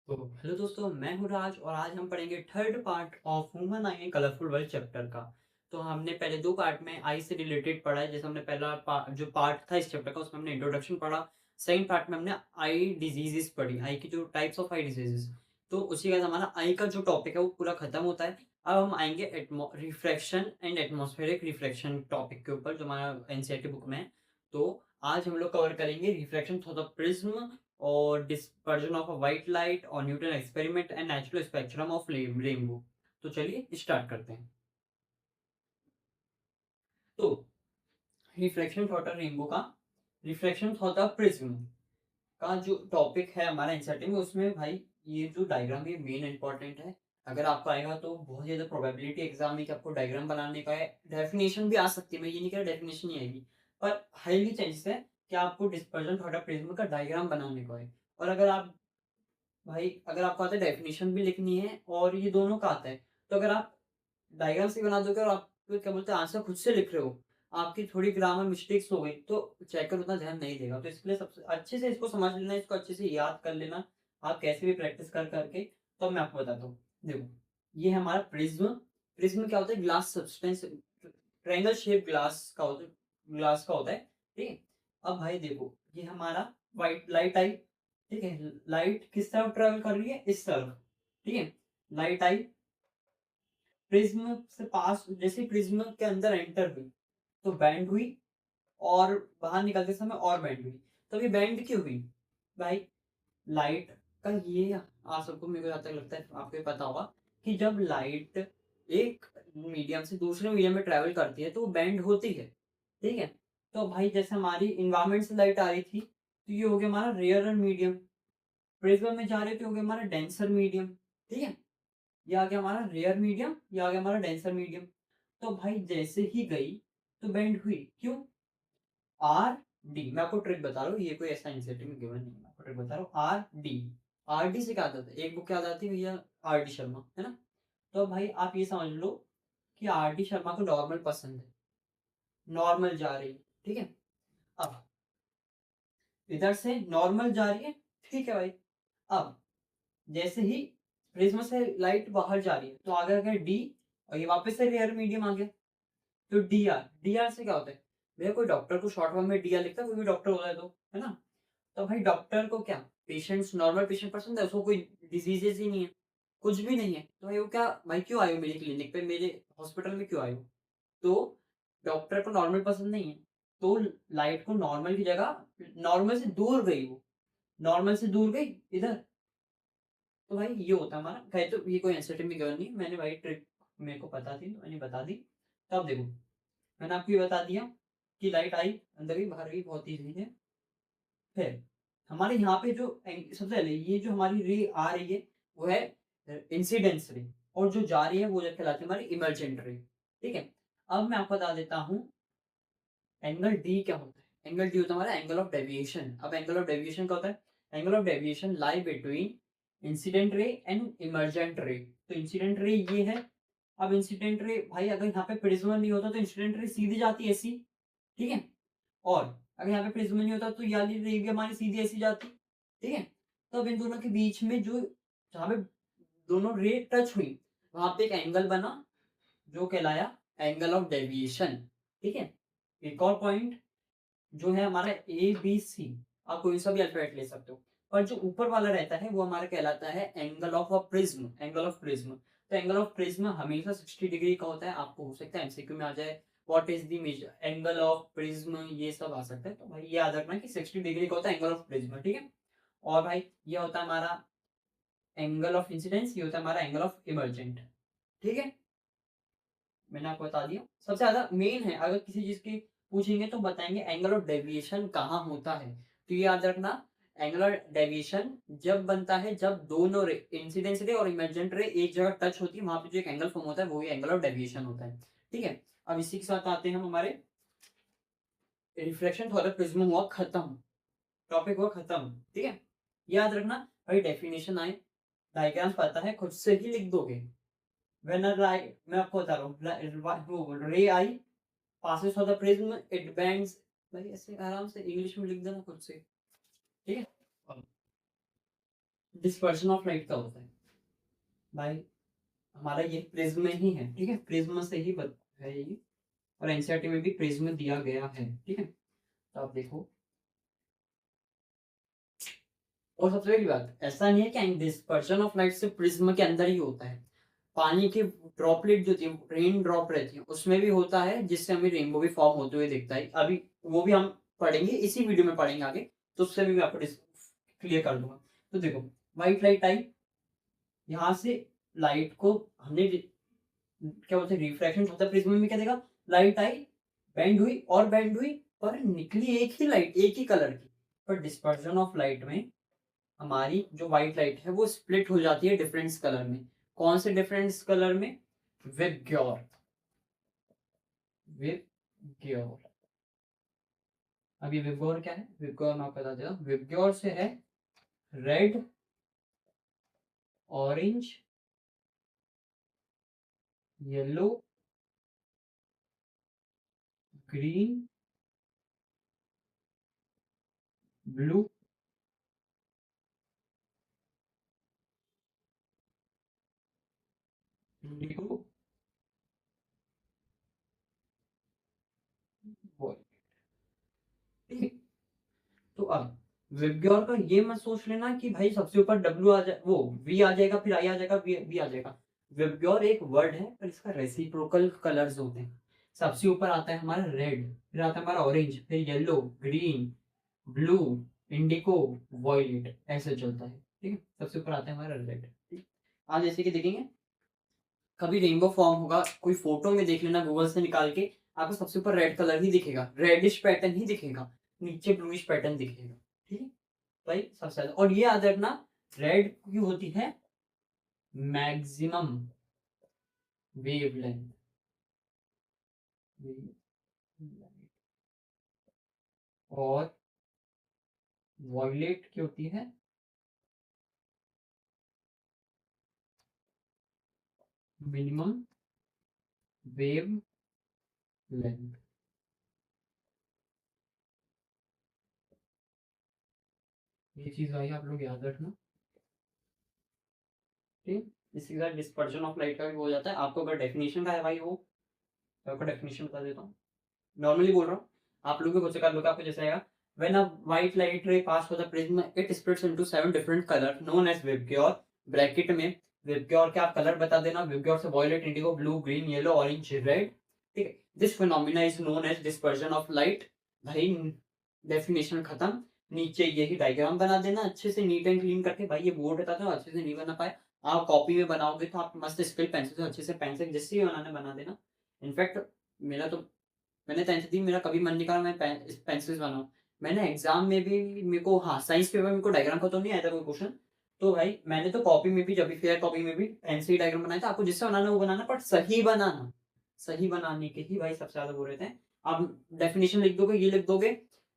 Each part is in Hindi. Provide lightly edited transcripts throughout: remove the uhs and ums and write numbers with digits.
तो हेलो दोस्तों, मैं हूँ राज और आज हम पढ़ेंगे third part of human I in colourful world chapter का। तो हमने पहले दो पार्ट में आई से रिलेटेड पढ़ा है। जैसे हमने जो पार्ट था इस चैप्टर का, उसमें हमने इंट्रोडक्शन पढ़ा। सेकंड पार्ट में हमने आई डिजीजेस पढ़ी, आई की जो टाइप्स ऑफ आई डिजीजेस। तो उसी के बाद हमारा आई का जो टॉपिक है वो पूरा खत्म होता है। अब हम आएंगे refraction and atmospheric refraction topic के ऊपर, जो हमारा एनसीईआरटी बुक में है। तो आज हम लोग कवर करेंगे रिफ्रैक्शन थ्रू द प्रिज्म और dispersion of a white light और Newton experiment and natural spectrum of rainbow. तो चलिए स्टार्ट करते हैं। तो रिफ्लेक्शन थॉट रेनबो का, रिफ्लेक्शन थॉट प्रिज्म का जो टॉपिक है हमारा एनसीईआरटी में, उसमें भाई ये जो डायग्राम है मेन इंपॉर्टेंट है। अगर आपको आएगा तो बहुत ज़्यादा प्रोबेबिलिटी एग्जाम में कि आपको डायग्राम बनाने का है। डेफिनेशन भी आ सकती है, मैं ये नहीं कह रहा डेफिनेशन नहीं आएगी, पर हाईली चांसेस है कि आपको डिस्पर्जन थॉट प्रिज्म का डायग्राम बनाने का है। और अगर आप भाई अगर आपको आता है डेफिनेशन भी लिखनी है और ये दोनों का आता है, तो अगर आप डायग्राम से बना दोगे और आप क्या बोलते हैं आंसर खुद से लिख रहे हो, आपकी थोड़ी ग्रामर मिस्टेक्स हो गई तो चेकर उतना ध्यान नहीं देगा। तो इसके लिए सबसे अच्छे से इसको समझ लेना, इसको अच्छे से याद कर लेना, आप कैसे भी प्रैक्टिस कर करके। तो मैं आपको बताता हूँ। देखो, ये है हमारा प्रिज्म। प्रिज्म क्या होता है? Glass substance, triangle shape glass का होता है। ठीक है। अब भाई देखो, ये हमारा व्हाइट लाइट आई। ठीक है, लाइट किस तरफ ट्रेवल कर रही है? इस तरफ। ठीक है, लाइट आई, प्रिज्म से पास, जैसे प्रिज्म के अंदर एंटर हुई तो बैंड हुई, और बाहर निकलते समय और बैंड हुई। तो ये बैंड क्यों हुई भाई? लाइट का ये, आप सबको, मेरे को जहाँ तक लगता है आपको ये पता होगा कि जब लाइट एक मीडियम से दूसरे मीडियम में ट्रेवल करती है तो वो बैंड होती है। ठीक है। तो भाई जैसे हमारी इन्वायरमेंट से लाइट आ रही थी तो ये हो गया हमारा रेयर मीडियम, प्रिज्म में जा रहे थे हो गया हमारा डेंसर मीडियम। ठीक है, ये आ गया हमारा रेयर मीडियम, ये आ गया हमारा डेंसर मीडियम। तो भाई जैसे ही गई तो बेंड हुई, क्यों? आर डी, मैं आपको ट्रिक बता रहा हूँ, ये कोई ऐसा इंसेंटिव गिवन नहीं है, मैं आपको ट्रिक बता रहा हूँ। आर डी, आर डी से क्या आता है? एक बुक याद आती है भैया, आर डी शर्मा, है ना? तो भाई आप ये समझ लो कि आर डी शर्मा को नॉर्मल पसंद है, नॉर्मल जा रही है। ठीक है। अब इधर से नॉर्मल जा रही है, ठीक है भाई। अब जैसे ही प्रिज्म से लाइट बाहर जा रही है तो आगे आ गया डी, और ये वापस से रेयर मीडियम आ गया। तो डी आर, डी आर से क्या होता है? भैया कोई डॉक्टर को शॉर्ट फॉर्म में डी आर लिखता है, कोई भी डॉक्टर होता है तो, है ना? तो भाई डॉक्टर को क्या, पेशेंट्स, नॉर्मल पेशेंट पसंद है, उसको कोई डिजीजेस ही नहीं है, कुछ भी नहीं है, तो भाई वो क्या, भाई क्यों आए हो मेरी क्लिनिक पे, मेरे हॉस्पिटल में क्यों आए हो? तो डॉक्टर को नॉर्मल पसंद नहीं है, तो लाइट को नॉर्मल की जगह, नॉर्मल से दूर गई वो, नॉर्मल से दूर गई इधर। तो भाई ये होता है हमारा, कहे तो ये कोई एनसीईआरटी में गिवन नहीं, मैंने भाई ट्रिक मेरे को पता थी तो मैंने बता दी। तो अब देखो, मैंने आपको ये बता दिया कि लाइट आई, अंदर गई, बाहर गई, बहुत ईजी है। फिर हमारे यहाँ पे जो सबसे पहले ये जो हमारी रे आ रही है वो है इंसिडेंस रे, और जो जा रही है वो जो कहलाती है हमारी इमर्जेंट रे। ठीक है। अब मैं आपको बता देता हूँ एंगल डी क्या होता है। एंगल डी होता है हमारा एंगल ऑफ डेविएशन। अब एंगल ऑफ डेविएशन क्या होता है? Angle of deviation lie between incident ray and emergent रे। तो इंसिडेंट रे ये है। अब इंसिडेंट रे भाई, अगर यहाँ पे प्रिज्म नहीं होता तो इंसिडेंट रे सीधी जाती ऐसी। ठीक है। और अगर यहाँ पे प्रिज्म नहीं होता तो ये वाली रे भी हमारी सीधी ऐसी जाती। ठीक है। तो अब इन दोनों के बीच में जो, जहाँ पे दोनों रे टच हुई, वहां पे एक एंगल बना जो कहलाया एंगल ऑफ डेविएशन। ठीक है। एक और पॉइंट जो है हमारा ए बी सी, आप कोई सा भी अल्फाबेट ले सकते हो, पर जो ऊपर वाला रहता है वो हमारा कहलाता है angle of a prism, angle of prism. तो एंगल ऑफ प्रिज्म हमेशा 60 डिग्री का होता है। आपको हो सकता है एमसीक्यू में आ जाए what is the major angle of prism, ये सब आ सकता है। तो भाई ये याद रखना कि 60 डिग्री का होता है एंगल ऑफ प्रिज्म। ठीक है। और भाई ये होता है हमारा एंगल ऑफ इंसिडेंस, ये होता है हमारा एंगल ऑफ इमर्जेंट। ठीक है, मैंने आपको बता दिया। सबसे ज्यादा मेन है, अगर किसी चीज की पूछेंगे तो बताएंगे एंगल ऑफ डेविएशन कहाँ होता है। तो ये याद रखना, एंगल ऑफ डेविएशन जब बनता है जब दोनों रे, इंसिडेंस रे और इमर्जेंट रे एक जगह टच होती है, वहां पे जो एक एंगल फॉर्म होता है वो ही एंगल ऑफ डेविएशन होता है। ठीक है। अब इसी के साथ आते हैं हम हमारे रिफ्लेक्शन थोड़ा प्रिज्म हुआ खत्म, टॉपिक हुआ खत्म। ठीक है। याद रखना भाई, डेफिनेशन आए, डायग्राम पता है, खुद से ही लिख दोगे। व्हेन अ लाइट, मैं आपको बता रहा हूँ, रे आई passes for the prism, it bends। भाई ऐसे आराम से इंग्लिश में लिख देना खुद से। ठीक है। डिस्पर्शन ऑफ लाइट का होता है भाई, हमारा ये प्रिज्म ही है, ठीक है, प्रिज्म से ही है ये, और एनसीईआरटी में भी प्रिज्म दिया गया है, ठीक है। तो आप देखो, और सबसे बड़ी बात, ऐसा नहीं है कि डिस्पर्शन ऑफ लाइट से प्रिज्म के अंदर ही होता है, पानी की ड्रॉपलेट जो थी, रेन ड्रॉप रहती है, उसमें भी होता है, जिससे हमें रेनबो भी फॉर्म होते हुए दिखता है। अभी वो भी हम पढ़ेंगे, इसी वीडियो में पढ़ेंगे आगे, तो उससे भी मैं आपको क्लियर कर दूंगा। तो देखो, व्हाइट लाइट आई, यहाँ से लाइट को हमने क्या बोलते हैं, रिफ्रैक्शन होता है प्रिज्म में, क्या देखा, लाइट आई, बेंड हुई और बेंड हुई, पर निकली एक ही लाइट, एक ही कलर की। पर डिस्पर्जन ऑफ लाइट में हमारी जो व्हाइट लाइट है वो स्प्लिट हो जाती है डिफरेंट कलर में। कौन से डिफरेंट कलर में? VIBGYOR, VIBGYOR. अभी विबग्योर क्या है, विबग्योर मैं आपको बता देता हूँ। विबग्योर से है red, orange, yellow, green, blue, Indigo, white. तो अब विबग्योर का ये मत सोच लेना कि भाई सबसे ऊपर डब्ल्यू आ जाए, वो वी आ जाएगा, फिर आई आ जाएगा, वी आ जाएगा। विबग्योर एक वर्ड है, पर इसका रेसिप्रोकल कलर्स होते हैं। सबसे ऊपर आता है हमारा रेड, फिर आता है हमारा ऑरेंज, फिर येलो, ग्रीन, ब्लू, इंडिको, वॉयलेट, ऐसे चलता है, ठीक है। सबसे ऊपर आता है हमारा रेड। आज जैसे कि देखेंगे, कभी रेनबो फॉर्म होगा, कोई फोटो में देख लेना गूगल से निकाल के, आपको सबसे ऊपर रेड कलर ही दिखेगा, रेडिश पैटर्न ही दिखेगा, नीचे ब्लूइश पैटर्न दिखेगा, ठीक है भाई, सबसे ज्यादा। और ये याद रखना, रेड की होती है मैक्सिमम वेवलेंथ, और वॉयलेट की होती है मिनिमम वेव लेंथ। ये चीज भाई आप लोग याद रखना, ठीक। इसी के साथ डिस्पर्जन ऑफ लाइट का भी हो जाता है। आपको अगर डेफिनेशन का है भाई, वो मैं आपको डेफिनेशन बता देता हूँ, नॉर्मली बोल रहा हूँ, आप लोगों को कर लो, आपको जैसे आएगा, when a white light ray pass through the prism it splits into 7 different colour known as VIBGYOR. Bracket में विबग्योर के आप कलर बता देना, विबग्योर से violet, indigo, blue, green, yellow, orange, red, ठीक है। This phenomena is known as dispersion of light. भाई डेफिनेशन खत्म। नीचे यही डायग्राम बना देना अच्छे से, नीट एंड क्लीन करके। भाई ये बोर्ड बताता हूँ, अच्छे से नहीं बना पाए, आप कॉपी में बनाओगे तो आप मस्त स्केल पेंसिल से अच्छे से, पेंसिल जिससे बनाने बना देना। इनफैक्ट मेरा तो, मैंने 10th दी, मेरा कभी मन नहीं करा मैं पेंसिल्स बनाऊं। मैंने एग्जाम में भी, मेरे को, हाँ साइंस पेपर में मेरे को डायग्राम का तो नहीं आया था कोई क्वेश्चन, तो भाई मैंने तो कॉपी में भी, जब भी फेयर कॉपी में भी पेंसिल डायग्राम बनाया था। आपको जिससे बनाना वो बनाना, पर सही बनाना, सही बनाने के ही भाई सबसे ज्यादा वो रहते हैं। आप डेफिनेशन लिख दोगे, ये लिख दोगे,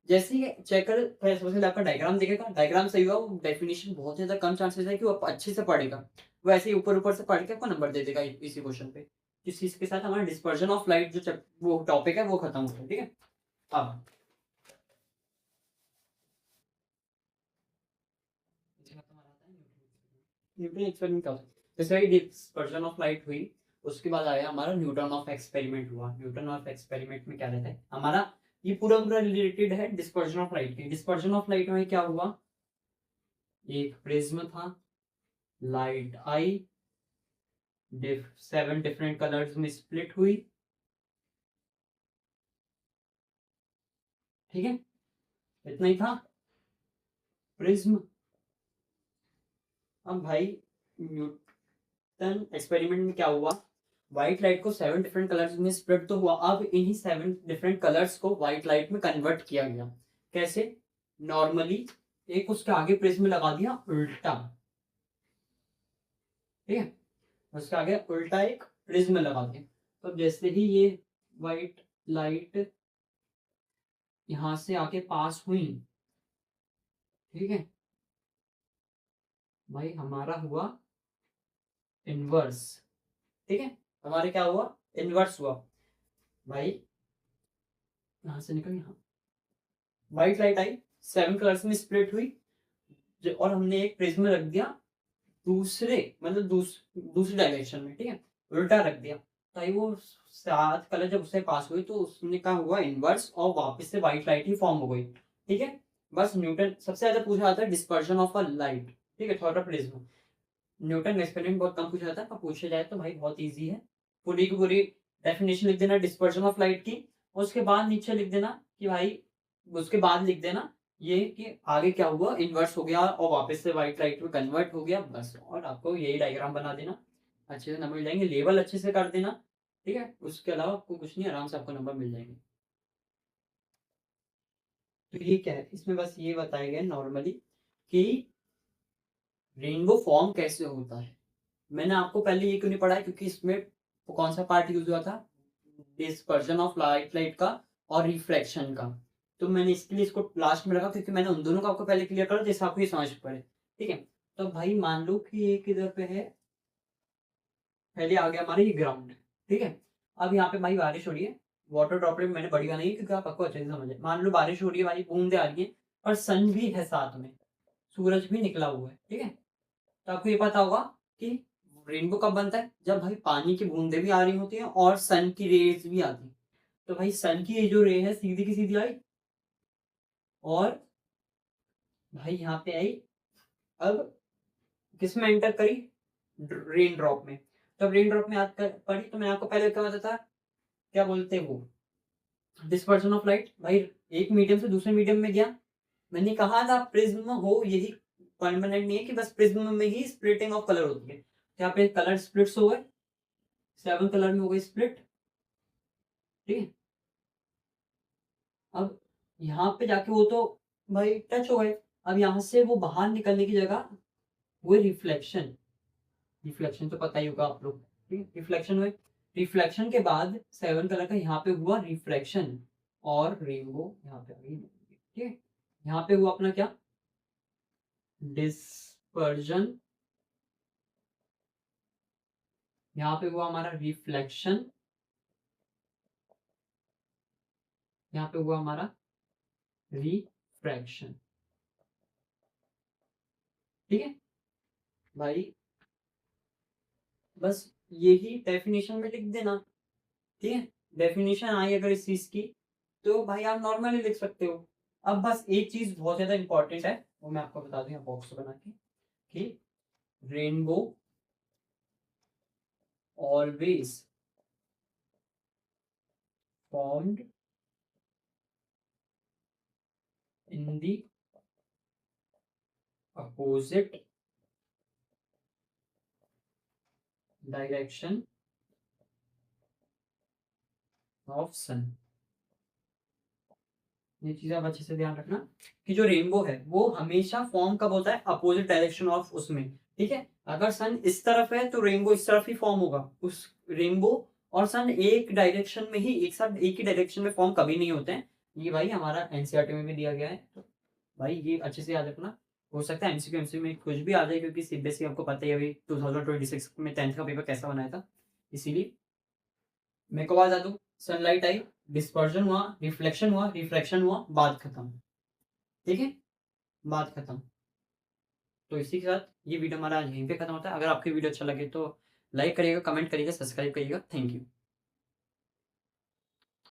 जैसे ही चेक कर पहले आपका डायग्राम देखेगा, डायग्राम सही हुआ, वो डेफिनेशन बहुत ज्यादा कम चांसेस है कि वो अच्छे से पढ़ेगा, वो ऐसे ही ऊपर ऊपर से पढ़ के आपको नंबर दे देगा इसी क्वेश्चन पे। इस चीज के साथ हमारा डिस्पर्जन ऑफ लाइट जो वो टॉपिक है वो खत्म होता है, ठीक है। अब न्यूटन एक्सपेरिमेंट क्या होता है? जैसे ही डिस्पर्जन ऑफ लाइट हुई, उसके बाद आया हमारा न्यूटन ऑफ एक्सपेरिमेंट हुआ। न्यूटन ऑफ एक्सपेरिमेंट में क्या रहता है हमारा, ये पूरा पूरा रिलेटेड है डिस्पर्जन ऑफ लाइट के। डिस्पर्जन ऑफ लाइट में क्या हुआ, एक प्रिज्म था, लाइट आई, 7 डिफरेंट कलर्स में स्प्लिट हुई, ठीक है, इतना ही था प्रिज्म। अब भाई न्यूटन एक्सपेरिमेंट में क्या हुआ, व्हाइट लाइट को 7 डिफरेंट कलर्स में स्प्लिट तो हुआ, अब इन्हीं 7 डिफरेंट कलर्स को व्हाइट लाइट में कन्वर्ट किया गया। कैसे? नॉर्मली एक उसके आगे प्रिज्म लगा दिया उल्टा, ठीक है, उसके आगे उल्टा एक प्रिज्म लगा दिया। तो जैसे ही ये व्हाइट लाइट यहां से आके पास हुई, ठीक है भाई, हमारा हुआ इनवर्स, ठीक है, हमारे क्या हुआ, इनवर्स हुआ भाई। यहां से निकल, यहाँ व्हाइट लाइट आई, 7 कलर्स में स्प्लिट हुई, और हमने एक प्रिज्म रख दिया दूसरे मतलब दूसरी डायरेक्शन में, ठीक है, उल्टा रख दिया, ताकि वो 7 कलर जब उससे पास हुई तो उसने क्या हुआ, इनवर्स और वापस से व्हाइट लाइट ही फॉर्म हो गई, ठीक है। बस न्यूटन सबसे ज्यादा पूछा जाता है डिस्पर्शन ऑफ अ लाइट, ठीक है, थोड़ा प्रिज्म। न्यूटन एक्सपेरिमेंट बहुत कम पूछा जाता है, पर पूछा जाए तो भाई बहुत ईजी है। पूरी की पूरी डेफिनेशन लिख देना डिस्पर्शन ऑफ लाइट की, और उसके बाद नीचे लिख देना कि भाई, उसके बाद लिख देना ये कि आगे क्या हुआ, इन्वर्स हो गया और वापस से व्हाइट लाइट में कन्वर्ट हो गया, बस। और आपको यही डायग्राम बना देना, अच्छे से नंबर मिल जाएंगे, लेवल अच्छे से कर देना, ठीक है। उसके अलावा आपको कुछ नहीं, आराम से आपको नंबर मिल जाएंगे। तो ये क्या है, इसमें बस ये बताया गया नॉर्मली कि रेनबो फॉर्म कैसे होता है। मैंने आपको पहले ये क्यों नहीं पढ़ाया, क्योंकि इसमें कौन सा पार्ट यूज हुआ था, डिस्पर्शन ऑफ लाइट का और रिफ्लेक्शन का। तो मैंने इसके लिए इसको लास्ट में रखा, क्योंकि मैंने उन दोनों को आपको पहले क्लियर करा जैसे आपको ये समझ पड़े, ठीक है। तो भाई मान लो कि एक इधर पे है, पहले आ गया हमारे ये ग्राउंड, ठीक है। अब यहाँ पे भाई बारिश हो रही है, वाटर ड्रॉपलेट मैंने बड़ी बनाई है क्योंकि आपको अच्छे से समझे। मान लो बारिश हो रही है भाई, बूंदे आ रही है, और सन भी है साथ में, सूरज भी निकला हुआ है, ठीक है। तो आपको ये पता होगा कि रेनबो कब बनता है, जब भाई पानी की बूंदे भी आ रही होती हैं और सन की रेज भी आती है। तो भाई सन की ये जो रे है सीधी की सीधी आई, और भाई यहाँ पे आई, अब किस में एंटर करी, रेन ड्रॉप में। तो रेन ड्रॉप में पड़ी, तो मैंने आपको पहले क्या बताया था, क्या बोलते हैं वो, डिस्पर्शन ऑफ लाइट। भाई एक मीडियम से दूसरे मीडियम में गया, मैंने कहा था प्रिज्म हो यही परमानेंट नहीं है कि बस प्रिज्म में ही स्प्लिटिंग ऑफ कलर होती है। यहाँ पे कलर स्प्लिट्स हो गए, 7 कलर में हो गई स्प्लिट, ठीक है। अब यहाँ पे जाके वो तो भाई टच हो गए, अब यहाँ से वो बाहर निकलने की जगह वो रिफ्लेक्शन, रिफ्लेक्शन तो पता ही होगा आप लोग, ठीक है, रिफ्लेक्शन हुए। रिफ्लेक्शन के बाद 7 कलर का यहाँ पे हुआ रिफ्लेक्शन, और रेनबो यहाँ पे आ गई, ठीक है। यहाँ पे हुआ अपना क्या, डिस्पर्जन, यहाँ पे हुआ हमारा रिफ्लेक्शन, यहाँ पे हुआ हमारा रिफ्रैक्शन, ठीक है भाई। बस यही डेफिनेशन में लिख देना, ठीक है। डेफिनेशन आई अगर इस चीज की, तो भाई आप नॉर्मली लिख सकते हो। अब बस एक चीज बहुत ज्यादा इंपॉर्टेंट है, वो मैं आपको बता दूं बॉक्स बना के, कि rainbow always formed in the opposite direction of sun. ये चीज आप अच्छे से ध्यान रखना कि जो रेनबो है वो हमेशा फॉर्म कब होता है, अपोजिट डायरेक्शन ऑफ उसमें, ठीक है। अगर सन इस तरफ है तो रेनबो इस तरफ ही फॉर्म होगा, उस रेनबो और सन एक डायरेक्शन में ही, एक साथ एक ही डायरेक्शन में फॉर्म कभी नहीं होते हैं। ये भाई हमारा एनसीईआरटी में भी दिया गया है, तो भाई ये अच्छे से याद रखना। हो सकता है एमसीक्यू एमसीक्यू में कुछ भी आ जाए, क्योंकि सीबीएसई आपको पता ही है अभी 2026 में 10th का पेपर कैसा बनाया था, इसीलिए मेरे को बता दूं, सनलाइट आई, डिस्पर्जन हुआ, रिफ्लेक्शन हुआ, रिफ्रैक्शन हुआ, बात खत्म, ठीक है, बात खत्म। तो इसी के साथ ये वीडियो हमारा आज यहीं पे खत्म होता है। अगर आपकी वीडियो अच्छा लगे तो लाइक करिएगा, कमेंट करिएगा, सब्सक्राइब करिएगा। Thank you.